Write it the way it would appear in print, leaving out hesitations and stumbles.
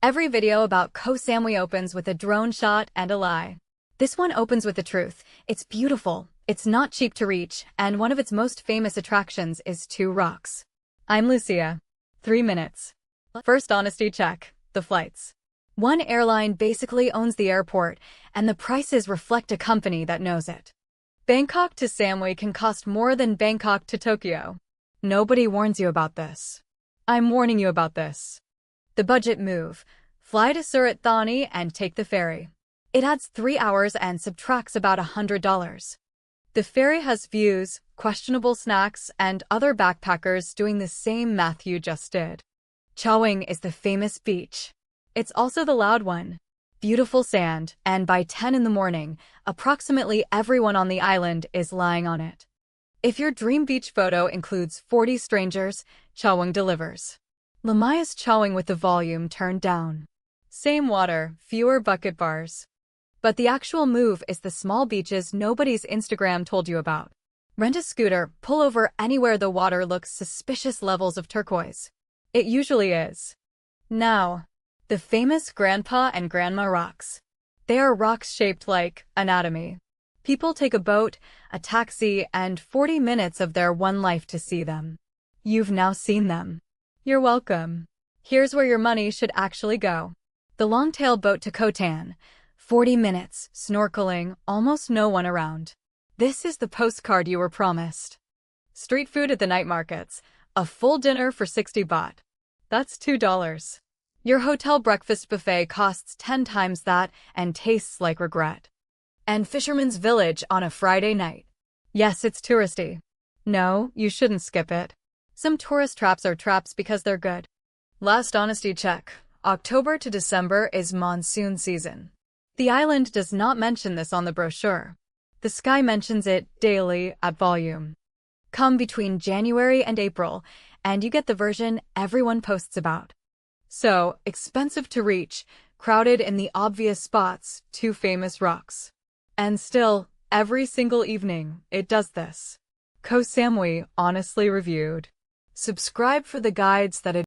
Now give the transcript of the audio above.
Every video about Koh Samui opens with a drone shot and a lie. This one opens with the truth. It's beautiful, it's not cheap to reach, and one of its most famous attractions is two rocks. I'm Lucia. 3 minutes. First honesty check. The flights. One airline basically owns the airport, and the prices reflect a company that knows it. Bangkok to Samui can cost more than Bangkok to Tokyo. Nobody warns you about this. I'm warning you about this. The budget move. Fly to Surat Thani and take the ferry. It adds 3 hours and subtracts about $100. The ferry has views, questionable snacks, and other backpackers doing the same math you just did. Chaweng is the famous beach. It's also the loud one. Beautiful sand, and by 10 in the morning, approximately everyone on the island is lying on it. If your dream beach photo includes 40 strangers, Chaweng delivers. Lamaya's Chaweng with the volume turned down. Same water, fewer bucket bars. But the actual move is the small beaches nobody's Instagram told you about. Rent a scooter, pull over anywhere the water looks suspicious levels of turquoise. It usually is. Now, the famous Grandpa and Grandma rocks. They are rocks shaped like anatomy. People take a boat, a taxi, and 40 minutes of their one life to see them. You've now seen them. You're welcome. Here's where your money should actually go. The long-tail boat to Koh Tan. 40 minutes, snorkeling, almost no one around. This is the postcard you were promised. Street food at the night markets. A full dinner for 60 baht. That's $2. Your hotel breakfast buffet costs 10 times that and tastes like regret. And Fisherman's Village on a Friday night. Yes, it's touristy. No, you shouldn't skip it. Some tourist traps are traps because they're good. Last honesty check. October to December is monsoon season. The island does not mention this on the brochure. The Sky mentions it daily at volume. Come between January and April, and you get the version everyone posts about. So, expensive to reach, crowded in the obvious spots, two famous rocks. And still, every single evening, it does this. Koh Samui, honestly reviewed. Subscribe for the guides that